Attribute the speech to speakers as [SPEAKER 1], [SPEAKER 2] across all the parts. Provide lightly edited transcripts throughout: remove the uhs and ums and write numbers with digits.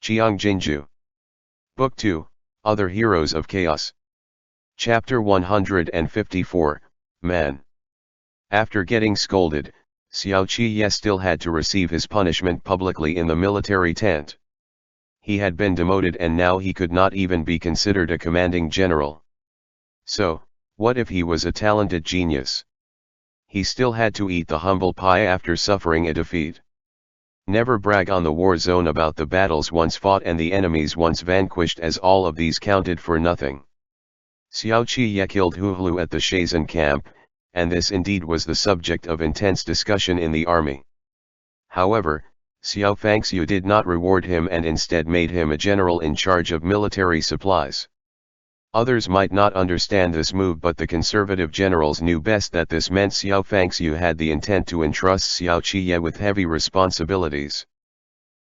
[SPEAKER 1] Qiang Jin Jiu. Book 2, Other Heroes of Chaos. Chapter 154, Man. After getting scolded, Xiao Qiye still had to receive his punishment publicly in the military tent. He had been demoted and now he could not even be considered a commanding general. So, what if he was a talented genius? He still had to eat the humble pie after suffering a defeat. Never brag on the war zone about the battles once fought and the enemies once vanquished, as all of these counted for nothing. Xiao Qiye killed Huhlu at the Shazan camp, and this indeed was the subject of intense discussion in the army. However, Xiao Fangxiu did not reward him and instead made him a general in charge of military supplies. Others might not understand this move, but the conservative generals knew best that this meant Xiao Fangxiu had the intent to entrust Xiao Qiye with heavy responsibilities.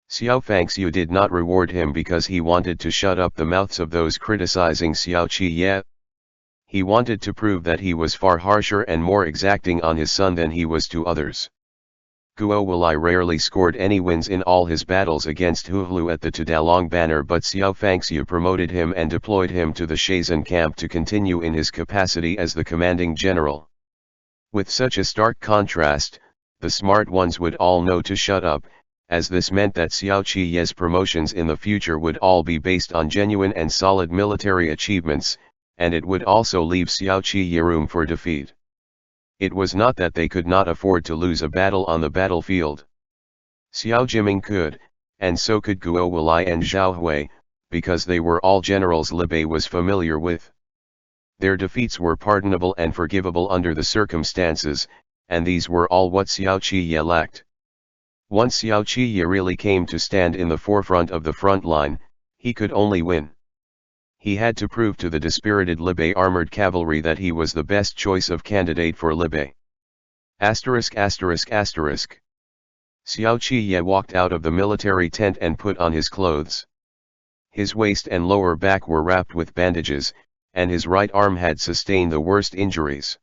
[SPEAKER 1] Xiao Fangxiu did not reward him because he wanted to shut up the mouths of those criticizing Xiao Qiye. He wanted to prove that he was far harsher and more exacting on his son than he was to others. Guo Wulai rarely scored any wins in all his battles against Huhlu at the Tudalong banner, but Xiao Fangxiu promoted him and deployed him to the Shazan camp to continue in his capacity as the commanding general. With such a stark contrast, the smart ones would all know to shut up, as this meant that Xiao Qiye's promotions in the future would all be based on genuine and solid military achievements, and it would also leave Xiao Qiye room for defeat. It was not that they could not afford to lose a battle on the battlefield. Xiao Jiming could, and so could Guo Wulai and Zhao Hui, because they were all generals Liu was familiar with. Their defeats were pardonable and forgivable under the circumstances, and these were all what Xiao Qiye lacked. Once Xiao Qiye really came to stand in the forefront of the front line, he could only win. He had to prove to the dispirited Liu armored cavalry that he was the best choice of candidate for Liu. ******. Xiao Qiye walked out of the military tent and put on his clothes. His waist and lower back were wrapped with bandages, and his right arm had sustained the worst injuries.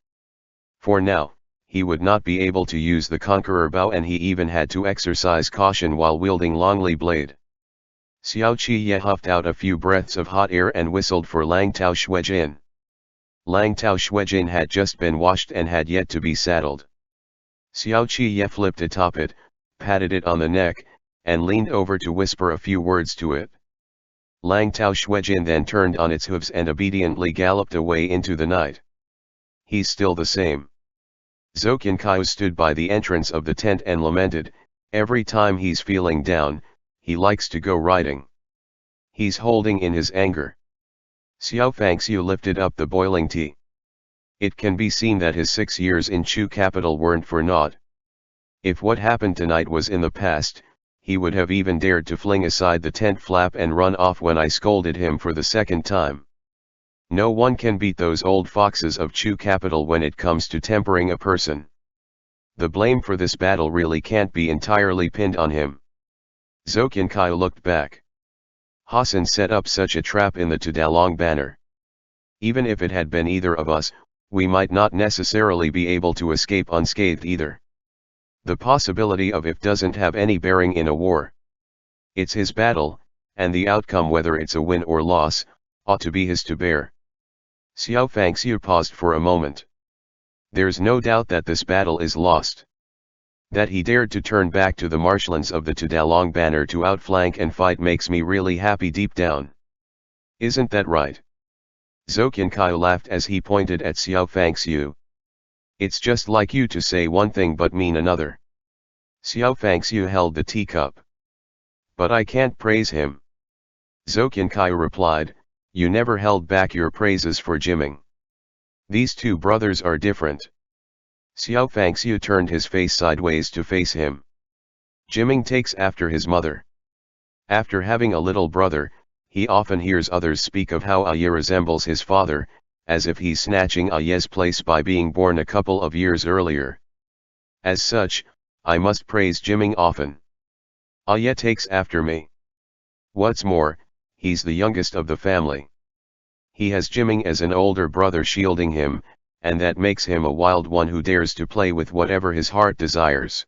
[SPEAKER 1] For now, he would not be able to use the conqueror bow, and he even had to exercise caution while wielding Longli blade. Xiao Qiye huffed out a few breaths of hot air and whistled for Lang Tao Shuijin. Lang Tao Shuijin had just been washed and had yet to be saddled. Xiao Qiye flipped atop it, patted it on the neck, and leaned over to whisper a few words to it. Lang Tao Shuijin then turned on its hooves and obediently galloped away into the night. He's still the same. Zhou Qiankai stood by the entrance of the tent and lamented, every time he's feeling down, he likes to go riding. He's holding in his anger. Xiao Fangxiu lifted up the boiling tea. It can be seen that his 6 years in Chu capital weren't for naught. If what happened tonight was in the past, he would have even dared to fling aside the tent flap and run off when I scolded him for the second time. No one can beat those old foxes of Chu capital when it comes to tempering a person. The blame for this battle really can't be entirely pinned on him. Zhou Qiankai looked back. Hassan set up such a trap in the Tudalong banner. Even if it had been either of us, we might not necessarily be able to escape unscathed either. The possibility of if doesn't have any bearing in a war. It's his battle, and the outcome, whether it's a win or loss, ought to be his to bear. Xiao Fangxiu paused for a moment. There's no doubt that this battle is lost. That he dared to turn back to the marshlands of the Tudalong banner to outflank and fight makes me really happy deep down. Isn't that right? Zhou Qiankai laughed as he pointed at Xiao Fangxiu. It's just like you to say one thing but mean another. Xiao Fangxiu held the teacup. But I can't praise him. Zhou Qiankai replied, you never held back your praises for Jiming. These two brothers are different. Xiao Fangxiu turned his face sideways to face him. Jiming takes after his mother. After having a little brother, he often hears others speak of how Aye resembles his father, as if he's snatching Aye's place by being born a couple of years earlier. As such, I must praise Jiming often. Aye takes after me. What's more, he's the youngest of the family. He has Jiming as an older brother shielding him, and that makes him a wild one who dares to play with whatever his heart desires.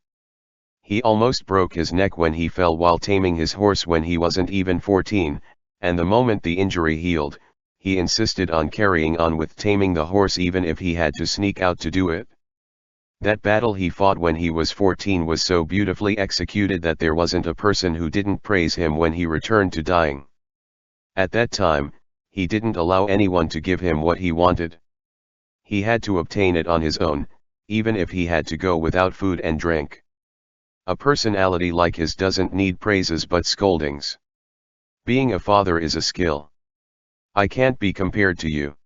[SPEAKER 1] He almost broke his neck when he fell while taming his horse when he wasn't even 14, and the moment the injury healed, he insisted on carrying on with taming the horse even if he had to sneak out to do it. That battle he fought when he was 14 was so beautifully executed that there wasn't a person who didn't praise him when he returned to dying. At that time, he didn't allow anyone to give him what he wanted. He had to obtain it on his own, even if he had to go without food and drink. A personality like his doesn't need praises but scoldings. Being a father is a skill. I can't be compared to you.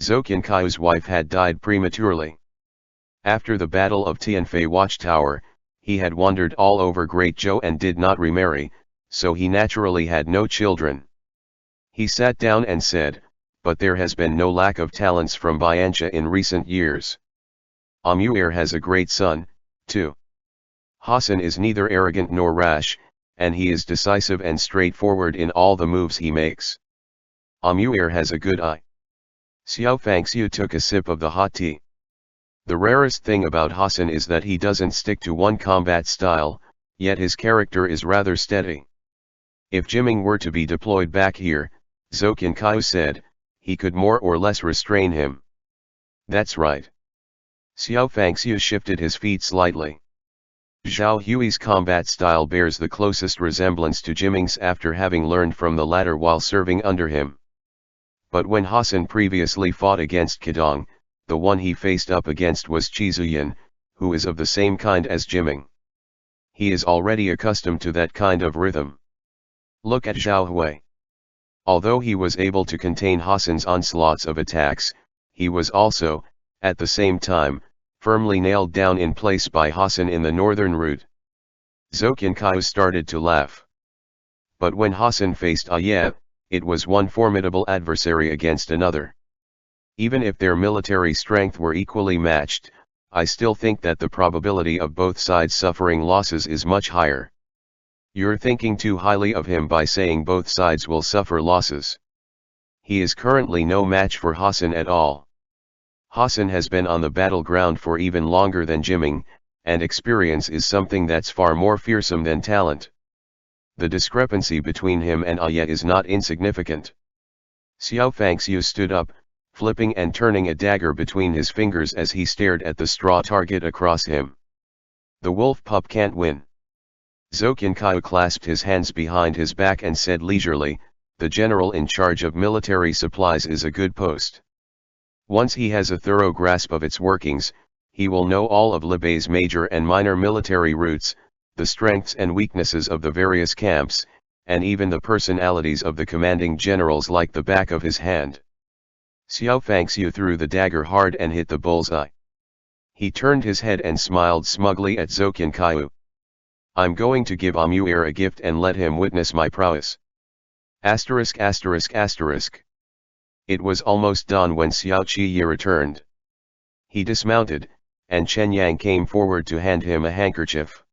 [SPEAKER 1] Zhou Qian's wife had died prematurely. After the Battle of Tianfei Watchtower, he had wandered all over Great Zhou and did not remarry, so he naturally had no children. He sat down and said, but there has been no lack of talents from Biancha in recent years. Amuir has a great son, too. Hassan is neither arrogant nor rash, and he is decisive and straightforward in all the moves he makes. Amuir has a good eye. Xiao Fangxiu took a sip of the hot tea. The rarest thing about Hassan is that he doesn't stick to one combat style, yet his character is rather steady. If Jiming were to be deployed back here, Zhou Qian said, he could more or less restrain him. That's right. Xiao Fangxiu shifted his feet slightly. Zhao Hui's combat style bears the closest resemblance to Jiming's after having learned from the latter while serving under him. But when Hassan previously fought against Qidong, the one he faced up against was Qizuyan, who is of the same kind as Jiming. He is already accustomed to that kind of rhythm. Look at Zhao Hui. Although he was able to contain Hassan's onslaughts of attacks, he was also, at the same time, firmly nailed down in place by Hassan in the northern route. Zhou Qian started to laugh. But when Hassan faced Aye, it was one formidable adversary against another. Even if their military strength were equally matched, I still think that the probability of both sides suffering losses is much higher. You're thinking too highly of him by saying both sides will suffer losses. He is currently no match for Hassan at all. Hassan has been on the battleground for even longer than Jiming, and experience is something that's far more fearsome than talent. The discrepancy between him and Aye is not insignificant. Xiao Fangxiu stood up, flipping and turning a dagger between his fingers as he stared at the straw target across him. The wolf pup can't win. Zhou Qian clasped his hands behind his back and said leisurely, the general in charge of military supplies is a good post. Once he has a thorough grasp of its workings, he will know all of Libei's major and minor military routes, the strengths and weaknesses of the various camps, and even the personalities of the commanding generals like the back of his hand. Xiao Fangxiu threw the dagger hard and hit the bullseye. He turned his head and smiled smugly at Zhou Qian. I'm going to give Amuir a gift and let him witness my prowess. It was almost dawn when Xiao Qiye returned. He dismounted, and Chen Yang came forward to hand him a handkerchief.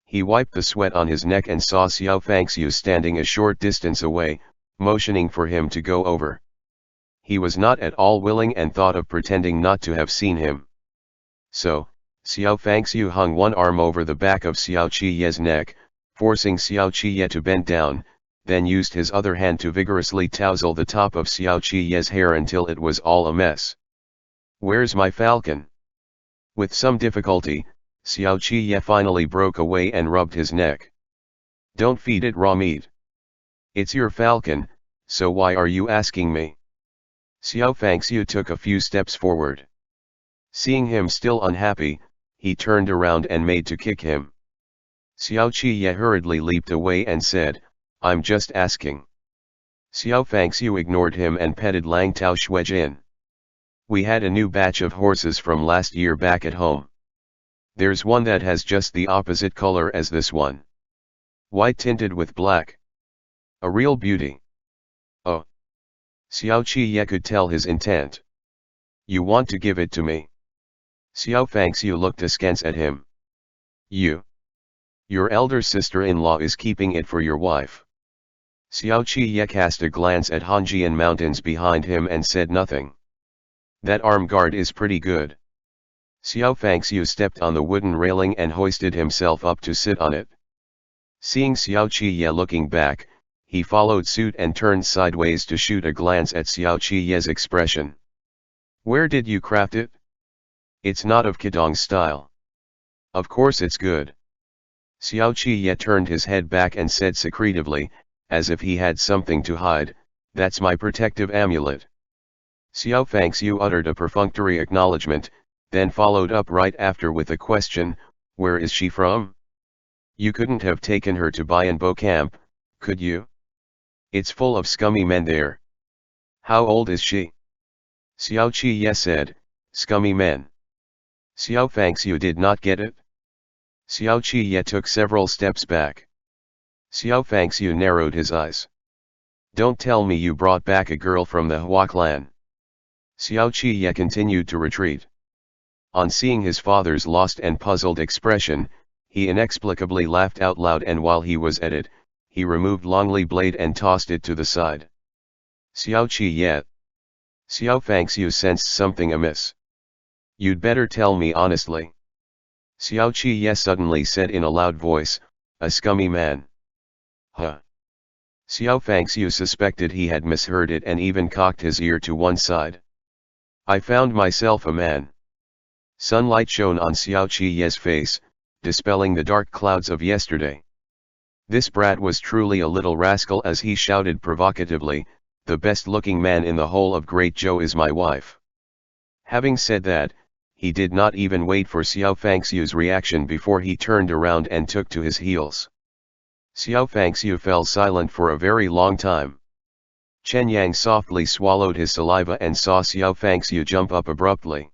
[SPEAKER 1] He wiped the sweat on his neck and saw Xiao Fangxiu standing a short distance away, motioning for him to go over. He was not at all willing and thought of pretending not to have seen him. So, Xiao Fangxiu hung one arm over the back of Xiao Qiye's neck, forcing Xiao Qiye to bend down, then used his other hand to vigorously touzle the top of Xiao Qiye's hair until it was all a mess. Where's my falcon? With some difficulty, Xiao Qiye finally broke away and rubbed his neck. Don't feed it raw meat. It's your falcon, so why are you asking me? Xiao Fangxiu took a few steps forward. Seeing him still unhappy, he turned around and made to kick him. Xiao Qiye hurriedly leaped away and said, I'm just asking. Xiao Fangxiu ignored him and petted Lang Tao Shuijin. We had a new batch of horses from last year back at home. There's one that has just the opposite color as this one. White tinted with black. A real beauty. Oh. Xiao Qiye could tell his intent. You want to give it to me? Xiao Fangxiu looked askance at him. Your elder sister-in-law is keeping it for your wife. Xiao Qiye cast a glance at Hanjian Mountains behind him and said nothing. That arm guard is pretty good. Xiao Fangxiu stepped on the wooden railing and hoisted himself up to sit on it. Seeing Xiao Qiye looking back, he followed suit and turned sideways to shoot a glance at Xiao Qiye's expression. Where did you craft it? It's not of Qidong style. Of course it's good. Xiao Qiye turned his head back and said secretively, as if he had something to hide, that's my protective amulet. Xiao Fangxiu uttered a perfunctory acknowledgement, then followed up right after with a question, where is she from? You couldn't have taken her to Bianbo camp, could you? It's full of scummy men there. How old is she? Xiao Qiye said, scummy men. Xiao Fangxiu did not get it. Xiao Qiye took several steps back. Xiao Fangxiu narrowed his eyes. Don't tell me you brought back a girl from the Hua clan. Xiao Qiye continued to retreat. On seeing his father's lost and puzzled expression, he inexplicably laughed out loud, and while he was at it, he removed Longli blade and tossed it to the side. Xiao Qiye. Xiao Fangxiu sensed something amiss. You'd better tell me honestly. Xiao Qiye suddenly said in a loud voice, a scummy man. Huh. Xiao Fangxiu suspected he had misheard it and even cocked his ear to one side. I found myself a man. Sunlight shone on Xiao Qiye's face, dispelling the dark clouds of yesterday. This brat was truly a little rascal as he shouted provocatively, the best-looking man in the whole of Great Zhou is my wife. Having said that, he did not even wait for Xiao Fangxiu's reaction before he turned around and took to his heels. Xiao Fangxiu fell silent for a very long time. Chen Yang softly swallowed his saliva and saw Xiao Fangxiu jump up abruptly.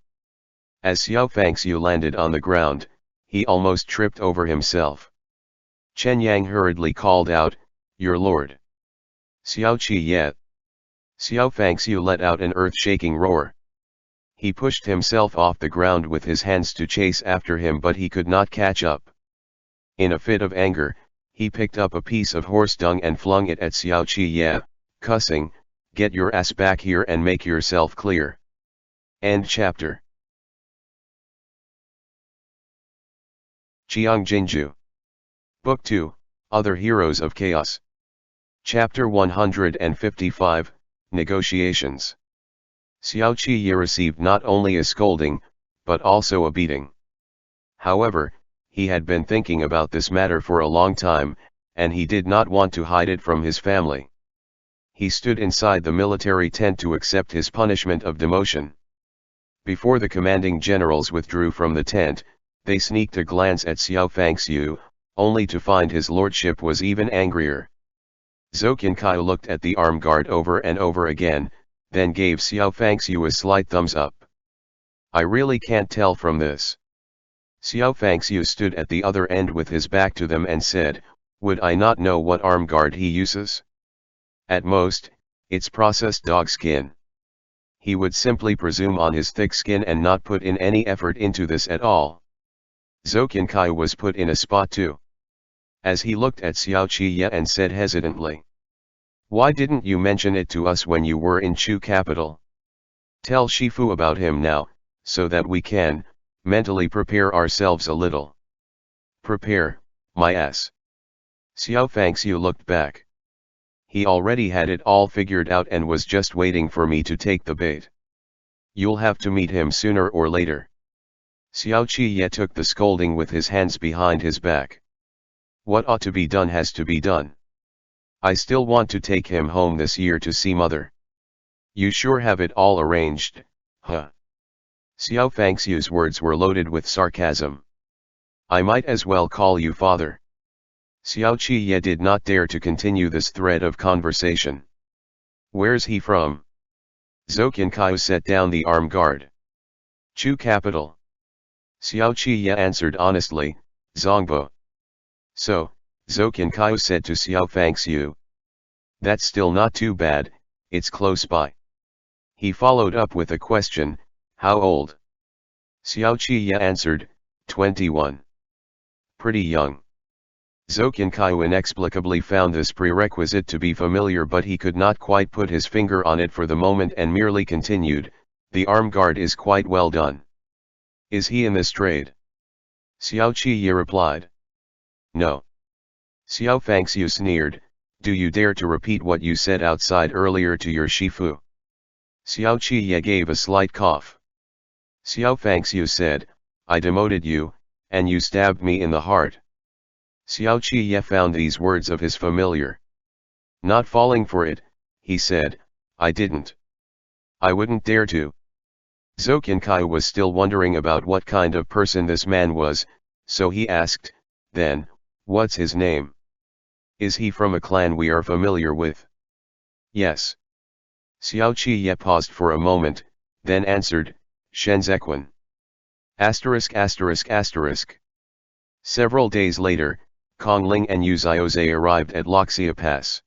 [SPEAKER 1] As Xiao Fangxiu landed on the ground, he almost tripped over himself. Chen Yang hurriedly called out, Your lord. Xiao Qiye. Xiao Fangxiu let out an earth-shaking roar. He pushed himself off the ground with his hands to chase after him, but he could not catch up. In a fit of anger, he picked up a piece of horse dung and flung it at Xiao Qiye, cussing, Get your ass back here and make yourself clear. End chapter. Qiang Jin Jiu. Book 2, Other Heroes of Chaos. Chapter 155, Negotiations. Xiao Qiye received not only a scolding, but also a beating. However, he had been thinking about this matter for a long time, and he did not want to hide it from his family. He stood inside the military tent to accept his punishment of demotion. Before the commanding generals withdrew from the tent, they sneaked a glance at Xiao Fangxiu, only to find his lordship was even angrier. Zhou Qiankai looked at the arm guard over and over again, then gave Xiao Fangxiu a slight thumbs up. I really can't tell from this. Xiao Fangxiu stood at the other end with his back to them and said, Would I not know what arm guard he uses? At most, it's processed dog skin. He would simply presume on his thick skin and not put in any effort into this at all. Zhou Qiankai was put in a spot too. As he looked at Xiao Qiye and said hesitantly, Why didn't you mention it to us when you were in Chu capital? Tell Shifu about him now, so that we can, mentally prepare ourselves a little. Prepare, my ass. Xiao Fangxiu looked back. He already had it all figured out and was just waiting for me to take the bait. You'll have to meet him sooner or later. Xiao Qiye took the scolding with his hands behind his back. What ought to be done has to be done. I still want to take him home this year to see mother. You sure have it all arranged, huh? Xiao Fangxiu's words were loaded with sarcasm. I might as well call you father. Xiao Qiye did not dare to continue this thread of conversation. Where's he from? Zhou Qiankai set down the arm guard. Chu capital. Xiao Qiye answered honestly, Zongbo. So, Zhou Qiankai said to Xiao Fangxiu. That's still not too bad, it's close by. He followed up with a question, how old? Xiao Qiye answered, 21. Pretty young. Zhou Qiankai inexplicably found this prerequisite to be familiar, but he could not quite put his finger on it for the moment and merely continued, the arm guard is quite well done. Is he in this trade? Xiao Qiye replied. No. Xiao Fangxiu sneered, do you dare to repeat what you said outside earlier to your Shifu? Xiao Qiye gave a slight cough. Xiao Fangxiu said, I demoted you, and you stabbed me in the heart. Xiao Qiye found these words of his familiar. Not falling for it, he said, I didn't. I wouldn't dare to. Zhou Qinkai was still wondering about what kind of person this man was, so he asked, then, what's his name? Is he from a clan we are familiar with? Yes. Xiao Qiye paused for a moment, then answered, Shenzhequan. ******. Several days later, Kong Ling and Yu Xiaozhe arrived at Loxia Pass.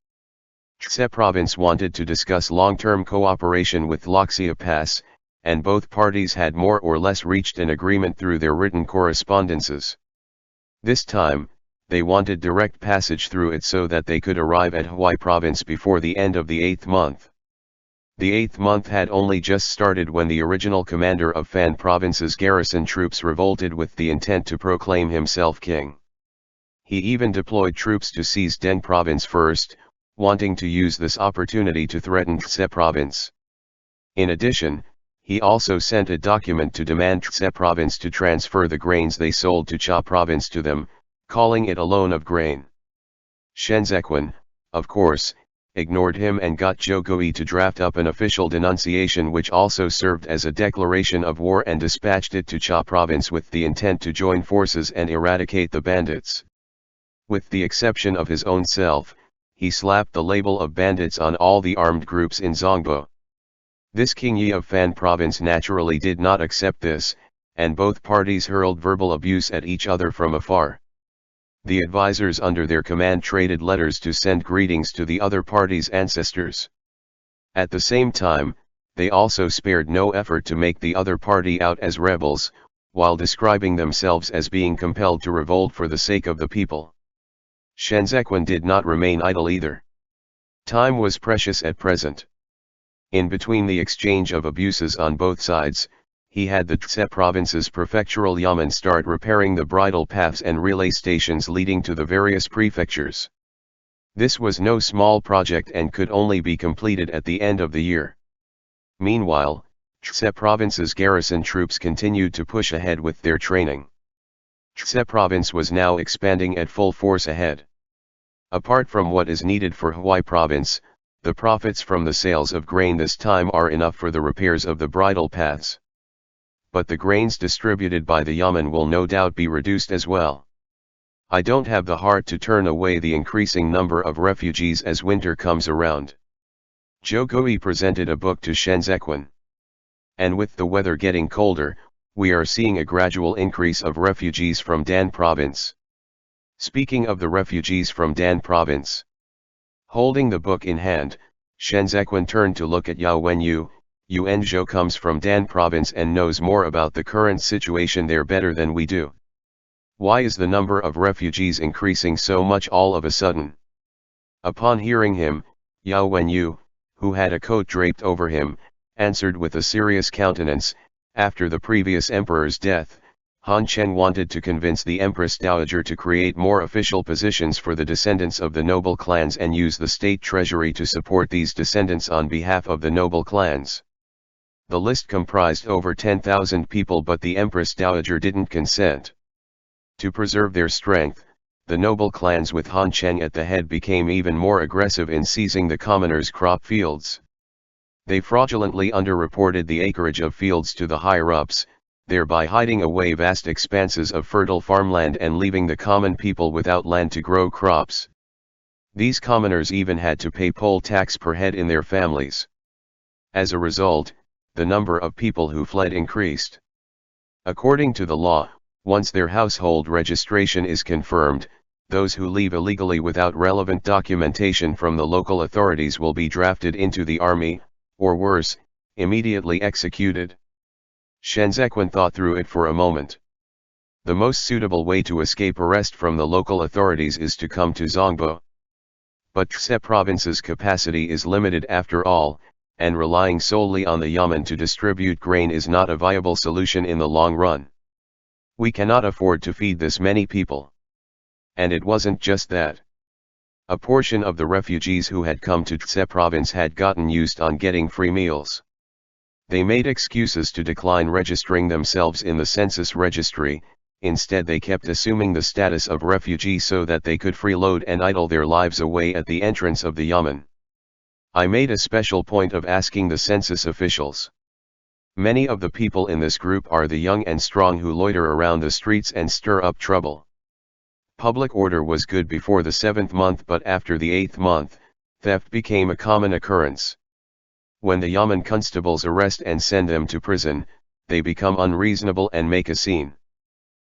[SPEAKER 1] Tse province wanted to discuss long-term cooperation with Loxia Pass, and both parties had more or less reached an agreement through their written correspondences. This time, they wanted direct passage through it so that they could arrive at Hubei province before the end of the 8th month. The 8th month had only just started when the original commander of Fan province's garrison troops revolted with the intent to proclaim himself king. He even deployed troops to seize Den province first, wanting to use this opportunity to threaten Tse province. In addition, he also sent a document to demand Tse province to transfer the grains they sold to Cha province to them, calling it a loan of grain. Shenzhequan, of course, ignored him and got Zhou Gui to draft up an official denunciation which also served as a declaration of war and dispatched it to Cha province with the intent to join forces and eradicate the bandits. With the exception of his own self, he slapped the label of bandits on all the armed groups in Zongbo. This King Yi of Fan province naturally did not accept this, and both parties hurled verbal abuse at each other from afar. The advisors under their command traded letters to send greetings to the other party's ancestors. At the same time, they also spared no effort to make the other party out as rebels, while describing themselves as being compelled to revolt for the sake of the people. Shenzhequan did not remain idle either. Time was precious at present. In between the exchange of abuses on both sides, he had the Tse province's prefectural yamen start repairing the bridle paths and relay stations leading to the various prefectures. This was no small project and could only be completed at the end of the year. Meanwhile, Tse province's garrison troops continued to push ahead with their training. Tse province was now expanding at full force ahead. Apart from what is needed for Hubei province, the profits from the sales of grain this time are enough for the repairs of the bridle paths. But the grains distributed by the yamen will no doubt be reduced as well. I don't have the heart to turn away the increasing number of refugees as winter comes around. Zhou Gui presented a book to Shenzhequan. And with the weather getting colder, we are seeing a gradual increase of refugees from Dan province. Speaking of the refugees from Dan province. Holding the book in hand, Shenzhequan turned to look at Yao Wenyu. Yuan Zhou comes from Dan province and knows more about the current situation there better than we do. Why is the number of refugees increasing so much all of a sudden? Upon hearing him, Yao Wenyu, who had a coat draped over him, answered with a serious countenance, after the previous emperor's death, Han Chen wanted to convince the Empress Dowager to create more official positions for the descendants of the noble clans and use the state treasury to support these descendants on behalf of the noble clans. The list comprised over 10,000 people, but the Empress Dowager didn't consent. To preserve their strength, the noble clans with Han Cheng at the head became even more aggressive in seizing the commoners' crop fields. They fraudulently underreported the acreage of fields to the higher-ups, thereby hiding away vast expanses of fertile farmland and leaving the common people without land to grow crops. These commoners even had to pay poll tax per head in their families. As a result, the number of people who fled increased. According to the law, once their household registration is confirmed, those who leave illegally without relevant documentation from the local authorities will be drafted into the army, or worse, immediately executed. Shenzhequan thought through it for a moment. The most suitable way to escape arrest from the local authorities is to come to Zongbo. But Tse province's capacity is limited after all, and relying solely on the yamen to distribute grain is not a viable solution in the long run. We cannot afford to feed this many people. And it wasn't just that. A portion of the refugees who had come to Tse province had gotten used on getting free meals. They made excuses to decline registering themselves in the census registry. Instead they kept assuming the status of refugee so that they could freeload and idle their lives away at the entrance of the Yamen. I made a special point of asking the census officials. Many of the people in this group are the young and strong who loiter around the streets and stir up trouble. Public order was good before the 7th month, but after the 8th month, theft became a common occurrence. When the Yamen constables arrest and send them to prison, they become unreasonable and make a scene.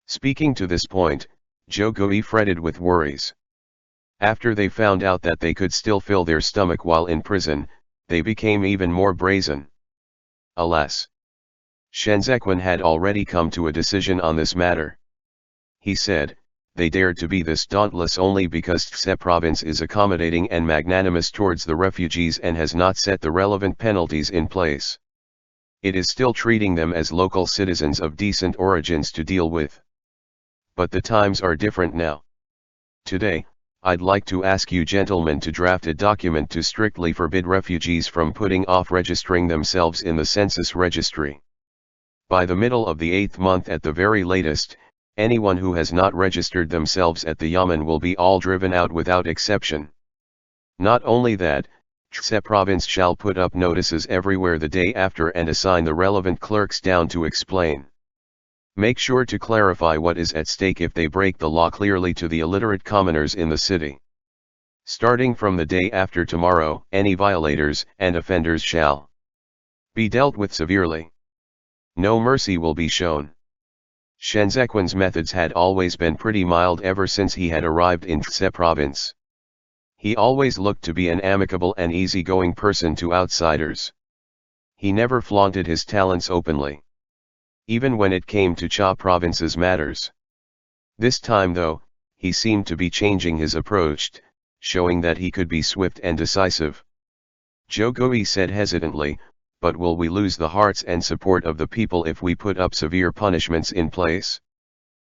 [SPEAKER 1] Speaking to this point, Jiuqing fretted with worries. After they found out that they could still fill their stomach while in prison, they became even more brazen. Alas! Shenzhequan had already come to a decision on this matter. He said, they dared to be this dauntless only because Tse province is accommodating and magnanimous towards the refugees and has not set the relevant penalties in place. It is still treating them as local citizens of decent origins to deal with. But the times are different now. Today, I'd like to ask you gentlemen to draft a document to strictly forbid refugees from putting off registering themselves in the census registry. By the middle of the 8th month at the very latest, anyone who has not registered themselves at the Yamen will be all driven out without exception. Not only that, Tse province shall put up notices everywhere the day after and assign the relevant clerks down to explain. Make sure to clarify what is at stake if they break the law clearly to the illiterate commoners in the city. Starting from the day after tomorrow, any violators and offenders shall be dealt with severely. No mercy will be shown. Shenzhequan's methods had always been pretty mild ever since he had arrived in Tse province. He always looked to be an amicable and easygoing person to outsiders. He never flaunted his talents openly, even when it came to Cha province's matters. This time though, he seemed to be changing his approach, showing that he could be swift and decisive. Jiuqing said hesitantly, but will we lose the hearts and support of the people if we put up severe punishments in place?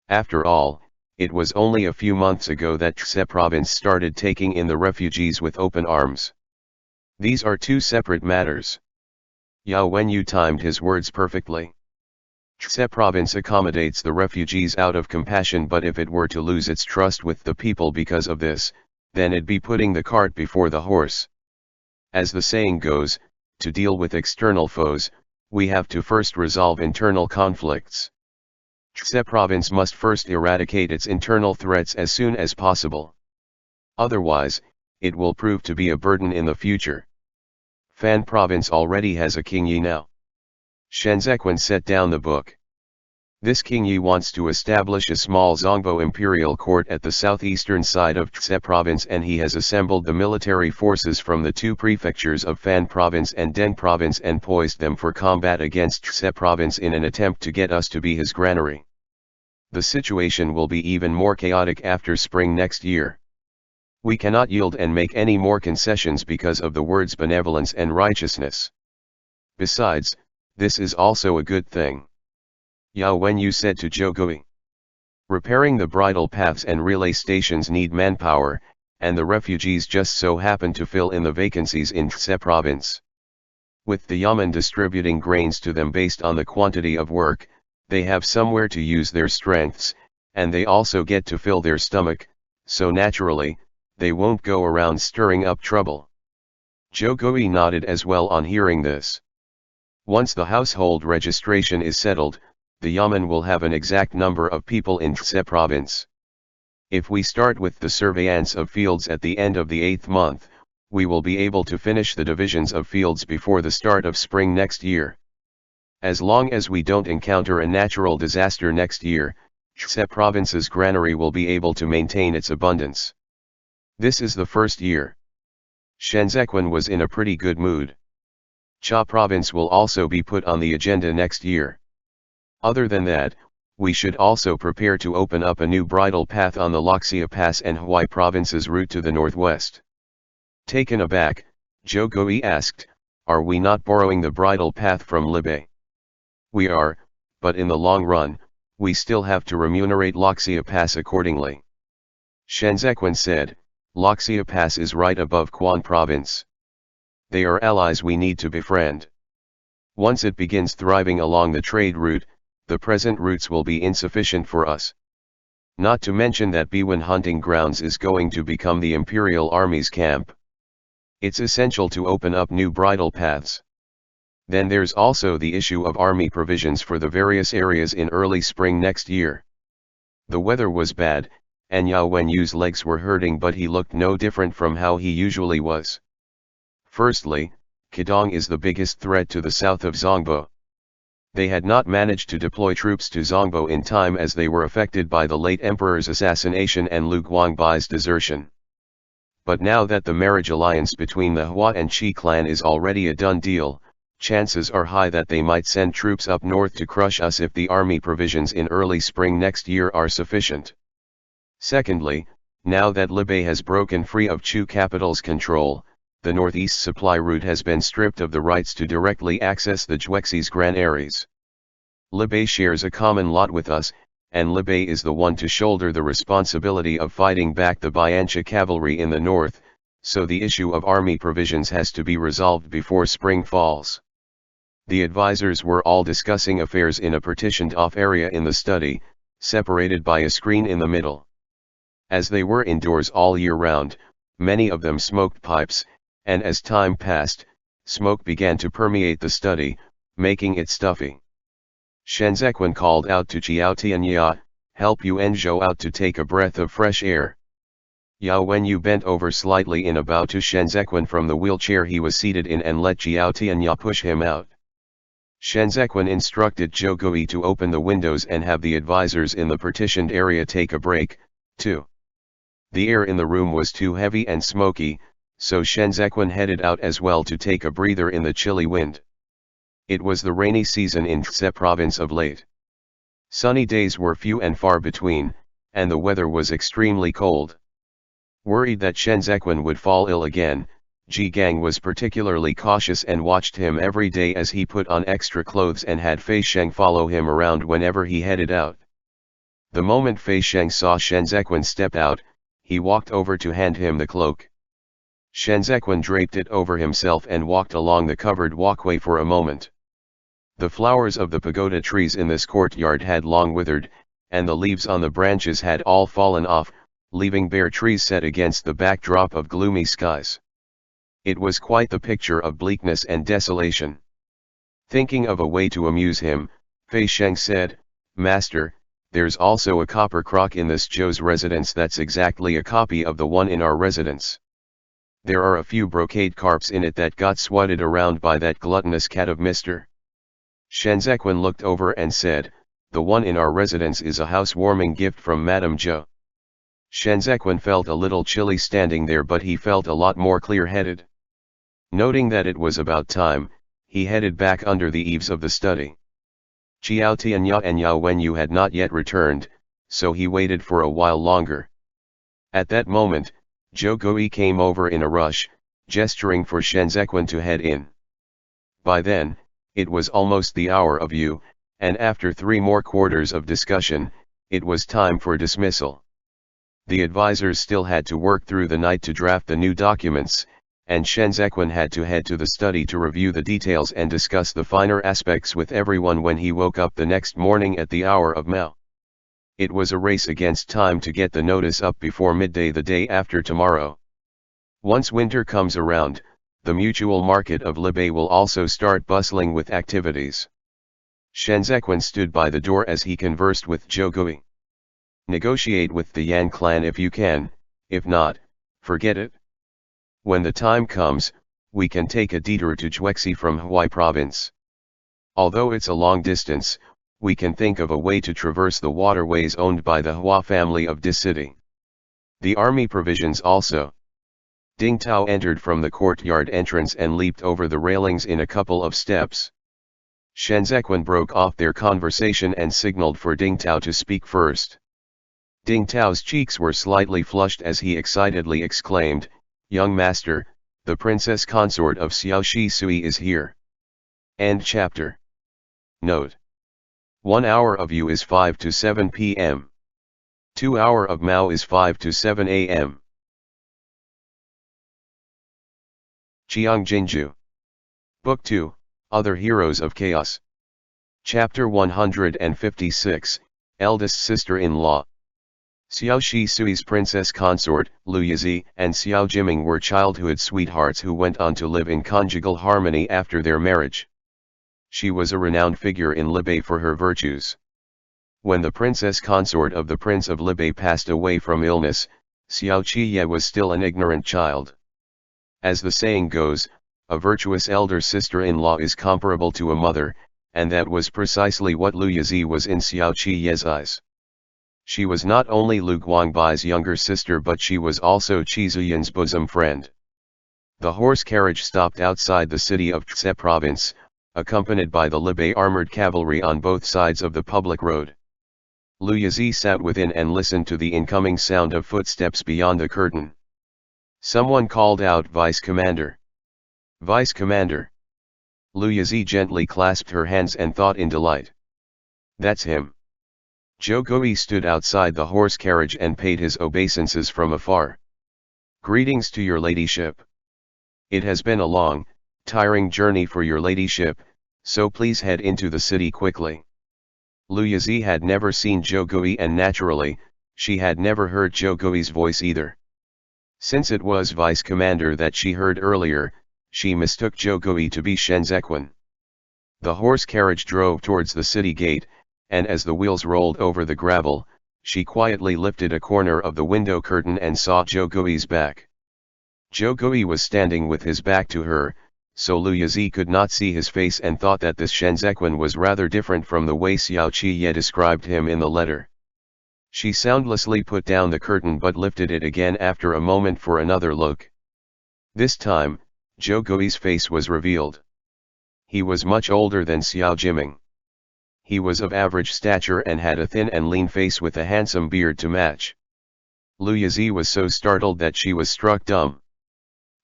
[SPEAKER 1] After all, it was only a few months ago that Tse province started taking in the refugees with open arms. These are two separate matters. Yao Wenyu timed his words perfectly. Tse province accommodates the refugees out of compassion, but if it were to lose its trust with the people because of this, then it'd be putting the cart before the horse. As the saying goes, to deal with external foes, we have to first resolve internal conflicts. Tse province must first eradicate its internal threats as soon as possible. Otherwise, it will prove to be a burden in the future. Fan province already has a King Yi now. Shenzhequan set down the book. This King Yi wants to establish a small Zongbo imperial court at the southeastern side of Tse province, and he has assembled the military forces from the two prefectures of Fan province and Deng province and poised them for combat against Tse province in an attempt to get us to be his granary. The situation will be even more chaotic after spring next year. We cannot yield and make any more concessions because of the words benevolence and righteousness. Besides, this is also a good thing. Yao Wenyu said to Jiuqing. Repairing the bridle paths and relay stations need manpower, and the refugees just so happen to fill in the vacancies in Tse province. With the Yamen distributing grains to them based on the quantity of work, they have somewhere to use their strengths, and they also get to fill their stomach, so naturally, they won't go around stirring up trouble. Jiuqing nodded as well on hearing this. Once the household registration is settled, the Yamen will have an exact number of people in Tse province. If we start with the surveillance of fields at the end of the 8th month, we will be able to finish the divisions of fields before the start of spring next year. As long as we don't encounter a natural disaster next year, Tse province's granary will be able to maintain its abundance. This is the first year. Shenzhequan was in a pretty good mood. Cha province will also be put on the agenda next year. Other than that, we should also prepare to open up a new bridle path on the Loxia Pass and Hubei province's route to the northwest. Taken aback, Jiuqing asked, are we not borrowing the bridle path from Libei? We are, but in the long run, we still have to remunerate Loxia Pass accordingly. Shenzhequan said, Loxia Pass is right above Quan Province. They are allies we need to befriend. Once it begins thriving along the trade route, the present routes will be insufficient for us. Not to mention that Biwan hunting grounds is going to become the Imperial Army's camp. It's essential to open up new bridle paths. Then there's also the issue of army provisions for the various areas in early spring next year. The weather was bad, and Yao Wenyu's legs were hurting, but he looked no different from how he usually was. Firstly, Qidong is the biggest threat to the south of Zhongbo. They had not managed to deploy troops to Zhongbo in time as they were affected by the late emperor's assassination and Lu Guangbai's desertion. But now that the marriage alliance between the Hua and Qi clan is already a done deal, chances are high that they might send troops up north to crush us if the army provisions in early spring next year are sufficient. Secondly, now that Libei has broken free of Chu capital's control, the northeast supply route has been stripped of the rights to directly access the Juexi's granaries. Libei shares a common lot with us, and Libei is the one to shoulder the responsibility of fighting back the Bianchi cavalry in the north, so the issue of army provisions has to be resolved before spring falls. The advisors were all discussing affairs in a partitioned-off area in the study, separated by a screen in the middle. As they were indoors all year round, many of them smoked pipes, and as time passed, smoke began to permeate the study, making it stuffy. Shenzhequan called out to Qiao Tianya, help Yuan Zhou out to take a breath of fresh air. Yao Wenyu bent over slightly in a bow to Shenzhequan from the wheelchair he was seated in and let Qiao Tianya push him out. Shenzhequan instructed Zhou Gui to open the windows and have the advisors in the partitioned area take a break, too. The air in the room was too heavy and smoky, so Shenzhequan headed out as well to take a breather in the chilly wind. It was the rainy season in Tse province of late. Sunny days were few and far between, and the weather was extremely cold. Worried that Shenzhequan would fall ill again, Ji Gang was particularly cautious and watched him every day as he put on extra clothes and had Fei Sheng follow him around whenever he headed out. The moment Fei Sheng saw Shenzhequan step out, he walked over to hand him the cloak. Shenzhequan draped it over himself and walked along the covered walkway for a moment. The flowers of the pagoda trees in this courtyard had long withered, and the leaves on the branches had all fallen off, leaving bare trees set against the backdrop of gloomy skies. It was quite the picture of bleakness and desolation. Thinking of a way to amuse him, Fei Sheng said, Master, there's also a copper crock in this Zhou's residence that's exactly a copy of the one in our residence. There are a few brocade carps in it that got swatted around by that gluttonous cat of Mr. Shenzhequan looked over and said, the one in our residence is a housewarming gift from Madame Zhou. Shenzhequan felt a little chilly standing there, but he felt a lot more clear-headed. Noting that it was about time, he headed back under the eaves of the study. Qiao Tianya and Yao Wenyu had not yet returned, so he waited for a while longer. At that moment, Zhou Gui came over in a rush, gesturing for Shenzhequan to head in. By then, it was almost the hour of Yu, and after 3 more quarters of discussion, it was time for dismissal. The advisors still had to work through the night to draft the new documents, and Shenzhequan had to head to the study to review the details and discuss the finer aspects with everyone when he woke up the next morning at the hour of Mao. It was a race against time to get the notice up before midday the day after tomorrow. Once winter comes around, the mutual market of Libei will also start bustling with activities. Shenzhequan stood by the door as he conversed with Zhou Gui. Negotiate with the Yan clan if you can, if not, forget it. When the time comes, we can take a detour to Juexi from Huai province. Although it's a long distance, we can think of a way to traverse the waterways owned by the Hua family of this city. The army provisions also. Ding Tao entered from the courtyard entrance and leaped over the railings in a couple of steps. Shenzhequan broke off their conversation and signaled for Ding Tao to speak first. Ding Tao's cheeks were slightly flushed as he excitedly exclaimed, "Young master, the princess consort of Xiao Shi Sui is here." End chapter. Note. 1 hour of you is 5 to 7 p.m. 2 hour of Mao is 5 to 7 a.m. Qiang Jin Jiu. Book 2, Other Heroes of Chaos. Chapter 156, Eldest Sister-in-Law. Xiao Shi Sui's princess consort, Lu Yizi, and Xiao Jiming were childhood sweethearts who went on to live in conjugal harmony after their marriage. She was a renowned figure in Libei for her virtues. When the princess consort of the Prince of Libei passed away from illness, Xiao Qiye was still an ignorant child. As the saying goes, a virtuous elder sister-in-law is comparable to a mother, and that was precisely what Lu Yizi was in Xiao Qiye's eyes. She was not only Lu Guangbai's younger sister but she was also Qi Ziyun's bosom friend. The horse carriage stopped outside the city of Tse province, accompanied by the Libei armored cavalry on both sides of the public road. Lu Yizi sat within and listened to the incoming sound of footsteps beyond the curtain. Someone called out, "Vice Commander! Vice Commander!" Lu Yizi gently clasped her hands and thought in delight. That's him. Zhou Gui stood outside the horse carriage and paid his obeisances from afar. Greetings to your ladyship. It has been a long, tiring journey for your ladyship, so please head into the city quickly. Lu Yizi had never seen Zhou Gui and naturally, she had never heard Zhou Gui's voice either. Since it was Vice Commander that she heard earlier, she mistook Zhou Gui to be Shen Zequan. The horse carriage drove towards the city gate, and as the wheels rolled over the gravel, she quietly lifted a corner of the window curtain and saw Zhou Gui's back. Zhou Gui was standing with his back to her, so Lu Yizi could not see his face and thought that this Shen Zequan was rather different from the way Xiao Qiye described him in the letter. She soundlessly put down the curtain but lifted it again after a moment for another look. This time, Zhou Gui's face was revealed. He was much older than Xiao Jiming. He was of average stature and had a thin and lean face with a handsome beard to match. Lu Yizi was so startled that she was struck dumb.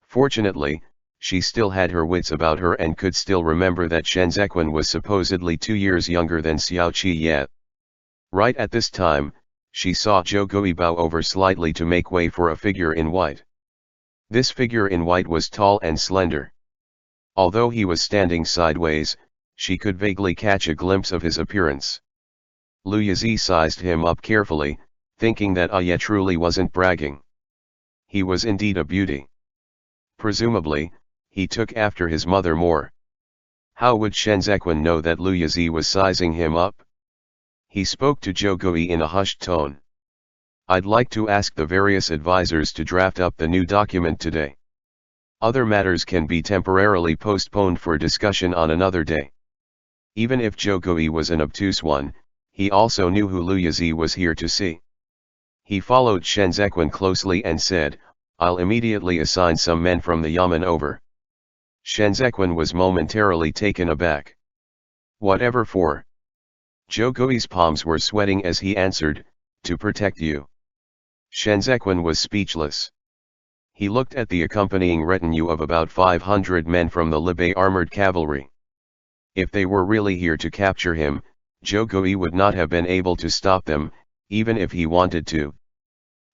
[SPEAKER 1] Fortunately, she still had her wits about her and could still remember that Shen Zequan was supposedly 2 years younger than Xiao Qiye. Right at this time, she saw Zhou Gui bow over slightly to make way for a figure in white. This figure in white was tall and slender. Although he was standing sideways, she could vaguely catch a glimpse of his appearance. Lu Yizi sized him up carefully, thinking that Ye truly wasn't bragging. He was indeed a beauty. Presumably, he took after his mother more. How would Shen Zequan know that Lu Yizi was sizing him up? He spoke to Zhou Gui in a hushed tone. I'd like to ask the various advisors to draft up the new document today. Other matters can be temporarily postponed for discussion on another day. Even if Zhou Gui was an obtuse one, he also knew who Lu Yizi was here to see. He followed Shen Zequan closely and said, I'll immediately assign some men from the yamen over. Shen Zequan was momentarily taken aback. Whatever for? Zhou Gui's palms were sweating as he answered, to protect you. Shen Zequan was speechless. He looked at the accompanying retinue of about 500 men from the Libei armored cavalry. If they were really here to capture him, Zhou Gui would not have been able to stop them, even if he wanted to.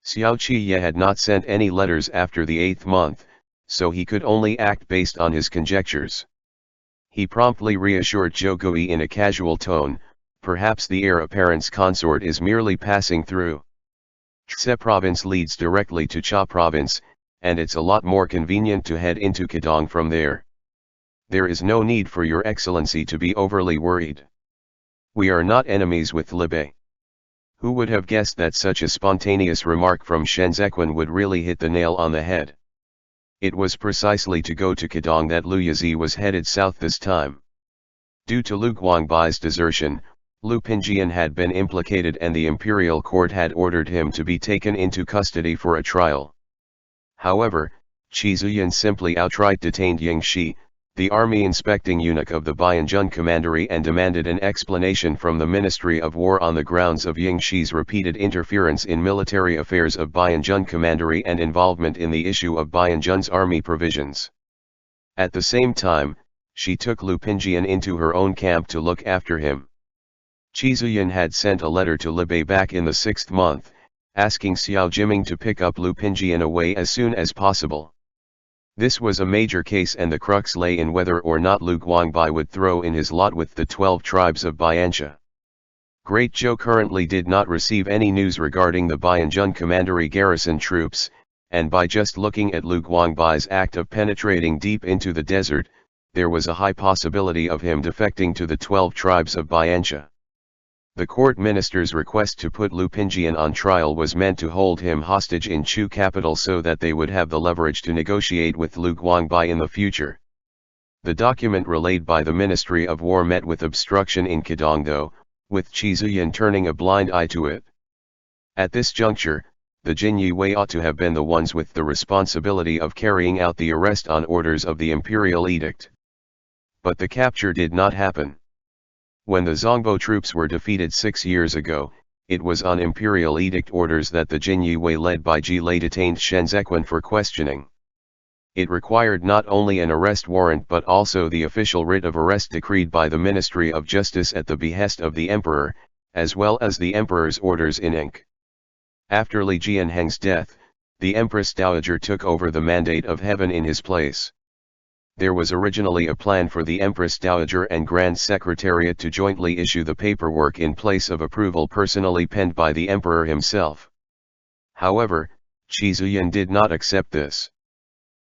[SPEAKER 1] Xiao Qiye had not sent any letters after the 8th month, so he could only act based on his conjectures. He promptly reassured Zhou Gui in a casual tone, perhaps the heir apparent's consort is merely passing through. Tse province leads directly to Cha province, and it's a lot more convenient to head into Qidong from there. There is no need for your excellency to be overly worried. We are not enemies with Libei. Who would have guessed that such a spontaneous remark from Shen Zequan would really hit the nail on the head? It was precisely to go to Qidong that Lu Yizi was headed south this time. Due to Lu Guangbai's desertion, Lu Pinjian had been implicated and the imperial court had ordered him to be taken into custody for a trial. However, Qi Ziyun simply outright detained Ying Shi, the army inspecting eunuch of the Bianjun Commandery, and demanded an explanation from the Ministry of War on the grounds of Ying Shi's repeated interference in military affairs of Bianjun Commandery and involvement in the issue of Bianjun's army provisions. At the same time, she took Lu Pinjian into her own camp to look after him. Qiang had sent a letter to Libai back in the 6th month, asking Xiao Jiming to pick up Lu Pinjian away as soon as possible. This was a major case, and the crux lay in whether or not Lu Guangbai would throw in his lot with the 12 tribes of Bianxia. Great Zhou currently did not receive any news regarding the Bianjun commandery garrison troops, and by just looking at Lu Guangbai's act of penetrating deep into the desert, there was a high possibility of him defecting to the 12 tribes of Bianxia. The court minister's request to put Lu Pinjian on trial was meant to hold him hostage in Chu capital so that they would have the leverage to negotiate with Lu Guangbai in the future. The document relayed by the Ministry of War met with obstruction in Qidong though, with Qiang turning a blind eye to it. At this juncture, the Jinyi Wei ought to have been the ones with the responsibility of carrying out the arrest on orders of the imperial edict. But the capture did not happen. When the Zongbo troops were defeated 6 years ago, it was on imperial edict orders that the Jinyi Wei led by Ji Lei detained Shen Zequan for questioning. It required not only an arrest warrant but also the official writ of arrest decreed by the Ministry of Justice at the behest of the Emperor, as well as the Emperor's orders in ink. After Li Jianheng's death, the Empress Dowager took over the mandate of heaven in his place. There was originally a plan for the Empress Dowager and Grand Secretariat to jointly issue the paperwork in place of approval personally penned by the Emperor himself. However, Qiang did not accept this.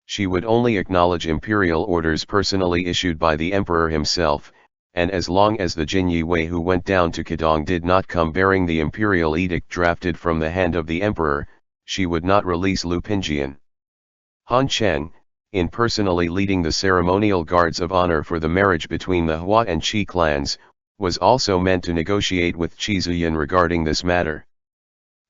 [SPEAKER 1] She would only acknowledge imperial orders personally issued by the Emperor himself, and as long as the Jinyi Wei who went down to Qidong did not come bearing the imperial edict drafted from the hand of the Emperor, she would not release Lu Pinjian. Han Cheng, in personally leading the ceremonial guards of honor for the marriage between the Hua and Qi clans, was also meant to negotiate with Qiang regarding this matter.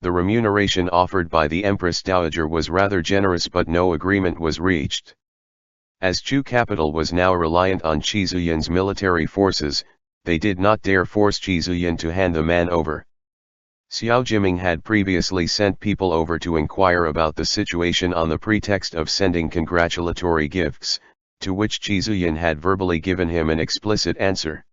[SPEAKER 1] The remuneration offered by the Empress Dowager was rather generous, but no agreement was reached. As Chu capital was now reliant on Qiang's military forces, they did not dare force Qiang to hand the man over. Xiao Jiming had previously sent people over to inquire about the situation on the pretext of sending congratulatory gifts, to which Qiang had verbally given him an explicit answer.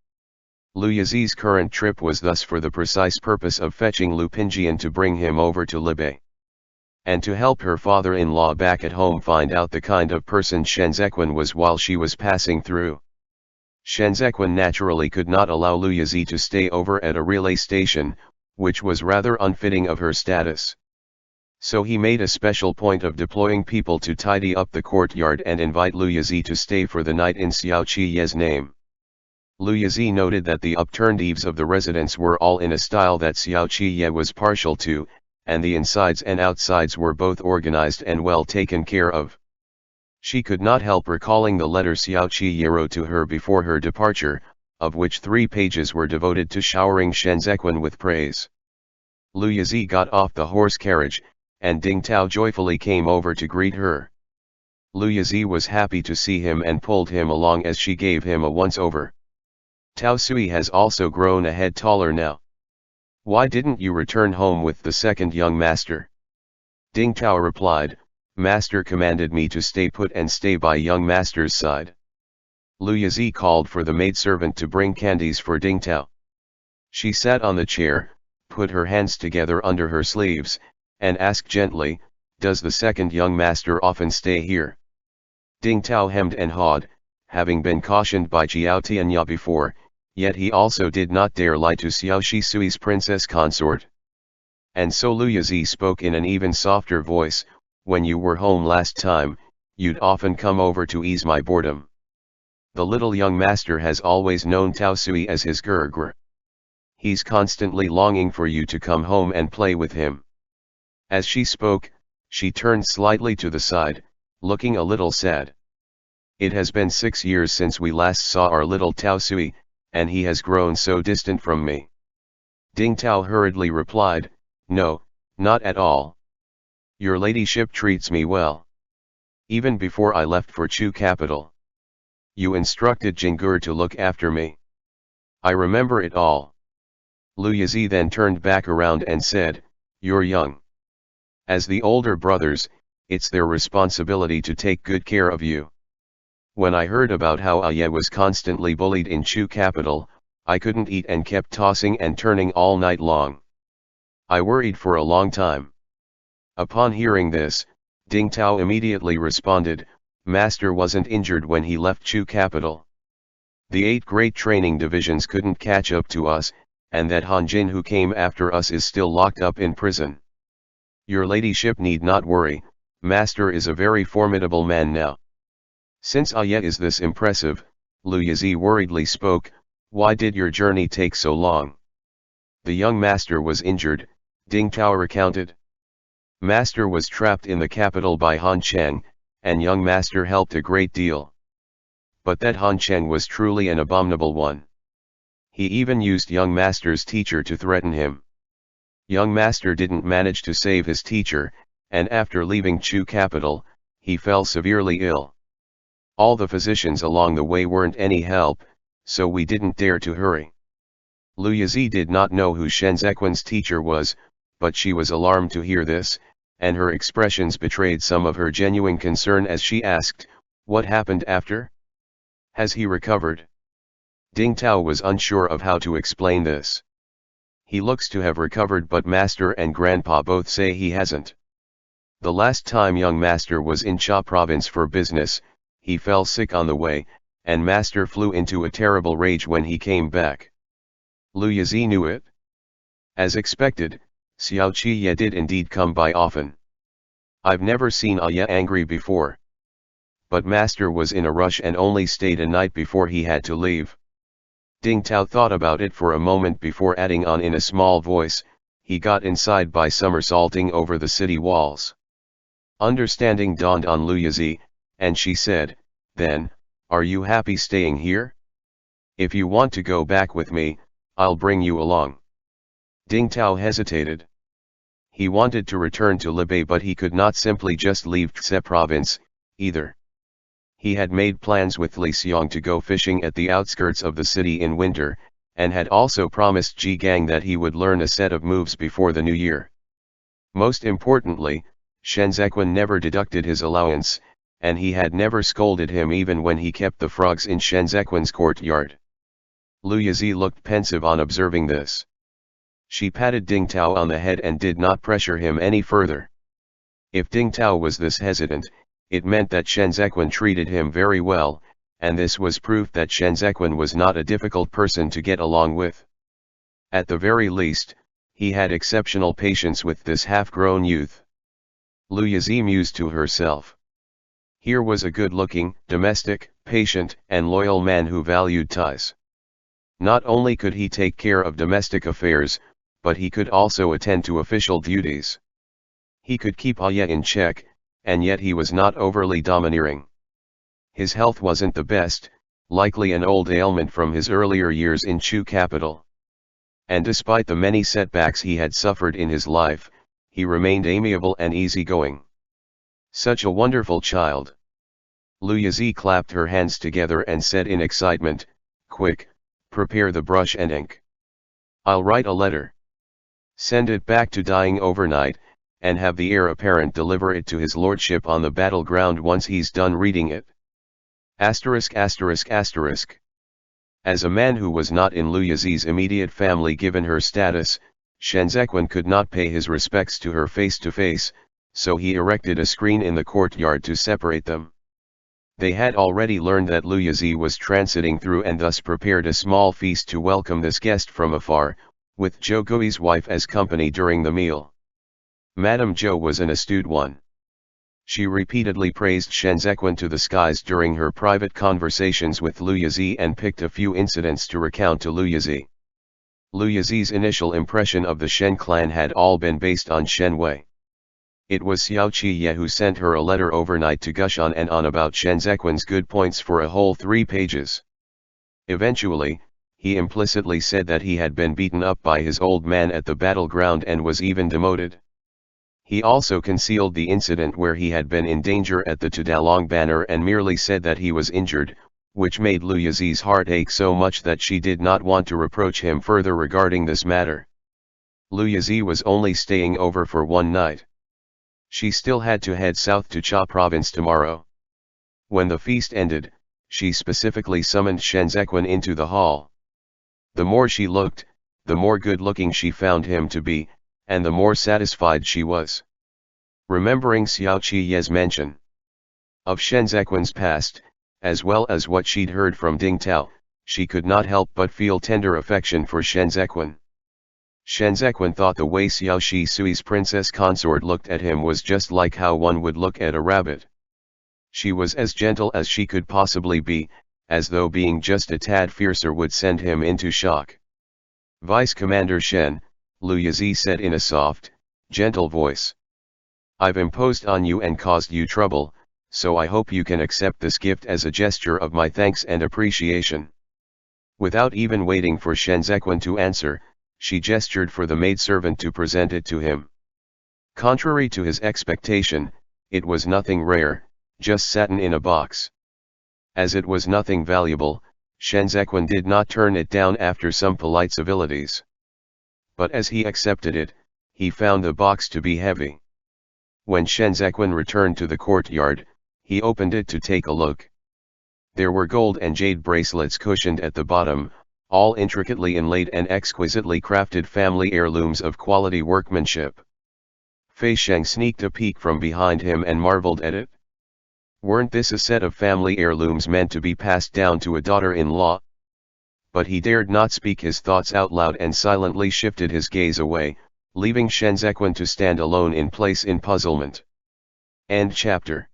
[SPEAKER 1] Lu Yizi's current trip was thus for the precise purpose of fetching Lu Pinjian to bring him over to Libai, and to help her father-in-law back at home find out the kind of person Shen Zequan was while she was passing through. Shen Zequan naturally could not allow Lu Yizi to stay over at a relay station, which was rather unfitting of her status. So he made a special point of deploying people to tidy up the courtyard and invite Lu Yizi to stay for the night in Xiao Qiye's name. Lu Yizi noted that the upturned eaves of the residence were all in a style that Xiao Qiye was partial to, and the insides and outsides were both organized and well taken care of. She could not help recalling the letter Xiao Qiye wrote to her before her departure, of which 3 pages were devoted to showering Shen Zequan with praise. Lu Yizi got off the horse carriage, and Ding Tao joyfully came over to greet her. Lu Yizi was happy to see him and pulled him along as she gave him a once-over. Tao Sui has also grown a head taller now. Why didn't you return home with the second young master? Ding Tao replied, Master commanded me to stay put and stay by young master's side. Lu Yizi called for the maidservant to bring candies for Ding Tao. She sat on the chair, put her hands together under her sleeves, and asked gently, Does the second young master often stay here? Ding Tao hemmed and hawed, having been cautioned by Jiao Tianya before, yet he also did not dare lie to Xiao Shisui's princess consort. And so Lu Yizi spoke in an even softer voice, When you were home last time, you'd often come over to ease my boredom. The little young master has always known Tao Sui as his gurgr. He's constantly longing for you to come home and play with him. As she spoke, she turned slightly to the side, looking a little sad. It has been 6 years since we last saw our little Tao Sui, and he has grown so distant from me. Ding Tao hurriedly replied, No, not at all. Your ladyship treats me well. Even before I left for Chu capital, you instructed Jingur to look after me. I remember it all. Lu Yizi then turned back around and said, You're young. As the older brothers, it's their responsibility to take good care of you. When I heard about how Aye was constantly bullied in Chu capital, I couldn't eat and kept tossing and turning all night long. I worried for a long time. Upon hearing this, Ding Tao immediately responded, Master wasn't injured when he left Chu capital. The 8 great training divisions couldn't catch up to us, and that Han Jin who came after us is still locked up in prison. Your ladyship need not worry, Master is a very formidable man now. Since Aya is this impressive, Lu Yizi worriedly spoke, why did your journey take so long? The young master was injured, Ding Tao recounted. Master was trapped in the capital by Han Cheng, and young master helped a great deal. But that Han Cheng was truly an abominable one. He even used young master's teacher to threaten him. Young master didn't manage to save his teacher, and after leaving Chu capital, he fell severely ill. All the physicians along the way weren't any help, so we didn't dare to hurry. Lu Yizi did not know who Shen Zequin's teacher was, but she was alarmed to hear this, and her expressions betrayed some of her genuine concern as she asked, what happened after? Has he recovered? Ding Tao was unsure of how to explain this. He looks to have recovered, but Master and Grandpa both say he hasn't. The last time young Master was in Cha province for business, he fell sick on the way, and Master flew into a terrible rage when he came back. Lu Yizi knew it. As expected, Xiao Qi did indeed come by often. I've never seen Aya angry before. But Master was in a rush and only stayed a night before he had to leave. Ding Tao thought about it for a moment before adding on in a small voice, he got inside by somersaulting over the city walls. Understanding dawned on Lu Yizi, and she said, then, are you happy staying here? If you want to go back with me, I'll bring you along. Ding Tao hesitated. He wanted to return to Libei, but he could not simply just leave Tse province, either. He had made plans with Li Xiong to go fishing at the outskirts of the city in winter, and had also promised Ji Gang that he would learn a set of moves before the new year. Most importantly, Shen Zequin never deducted his allowance, and he had never scolded him even when he kept the frogs in Shen Zequin's courtyard. Lu Yizi looked pensive on observing this. She patted Ding Tao on the head and did not pressure him any further. If Ding Tao was this hesitant, it meant that Shen Zequin treated him very well, and this was proof that Shen Zequin was not a difficult person to get along with. At the very least, he had exceptional patience with this half-grown youth. Lu Yizi mused to herself. Here was a good-looking, domestic, patient, and loyal man who valued ties. Not only could he take care of domestic affairs, but he could also attend to official duties. He could keep Aya in check, and yet he was not overly domineering. His health wasn't the best, likely an old ailment from his earlier years in Chu capital. And despite the many setbacks he had suffered in his life, he remained amiable and easygoing. Such a wonderful child. Lu Yizi clapped her hands together and said in excitement, quick, prepare the brush and ink. I'll write a letter. Send it back to Dying overnight, and have the heir apparent deliver it to his lordship on the battleground once he's done reading it. Asterisk asterisk asterisk. As a man who was not in Lu Yizi's immediate family given her status, Shen Zequin could not pay his respects to her face to face, so he erected a screen in the courtyard to separate them. They had already learned that Lu Yizi was transiting through and thus prepared a small feast to welcome this guest from afar, with Zhou Gui's wife as company during the meal. Madame Zhou was an astute one. She repeatedly praised Shen Zequin to the skies during her private conversations with Lu Yizi and picked a few incidents to recount to Lu Yizi. Lu Yizi's initial impression of the Shen clan had all been based on Shen Wei. It was Xiao Qi who sent her a letter overnight to gush on and on about Shen Zequin's good points for a whole 3 pages. Eventually, he implicitly said that he had been beaten up by his old man at the battleground and was even demoted. He also concealed the incident where he had been in danger at the Tudalong banner and merely said that he was injured, which made Lu Yizi's heart ache so much that she did not want to reproach him further regarding this matter. Lu Yizi was only staying over for 1 night. She still had to head south to Cha province tomorrow. When the feast ended, she specifically summoned Shen Zequin into the hall. The more she looked, the more good-looking she found him to be, and the more satisfied she was. Remembering Xiao Qiye's mention of Shen Zequin's past, as well as what she'd heard from Ding Tao, she could not help but feel tender affection for Shen Zequin. Shen Zequin thought the way Xiao Shi Sui's princess consort looked at him was just like how one would look at a rabbit. She was as gentle as she could possibly be, as though being just a tad fiercer would send him into shock. Vice Commander Shen, Lu Yizi said in a soft, gentle voice. I've imposed on you and caused you trouble, so I hope you can accept this gift as a gesture of my thanks and appreciation. Without even waiting for Shen Zequin to answer, she gestured for the maidservant to present it to him. Contrary to his expectation, it was nothing rare, just satin in a box. As it was nothing valuable, Shen Zequin did not turn it down after some polite civilities. But as he accepted it, he found the box to be heavy. When Shen Zequin returned to the courtyard, he opened it to take a look. There were gold and jade bracelets cushioned at the bottom, all intricately inlaid and exquisitely crafted family heirlooms of quality workmanship. Fei Sheng sneaked a peek from behind him and marveled at it. Weren't this a set of family heirlooms meant to be passed down to a daughter-in-law? But he dared not speak his thoughts out loud and silently shifted his gaze away, leaving Shen Zequin to stand alone in place in puzzlement. End chapter.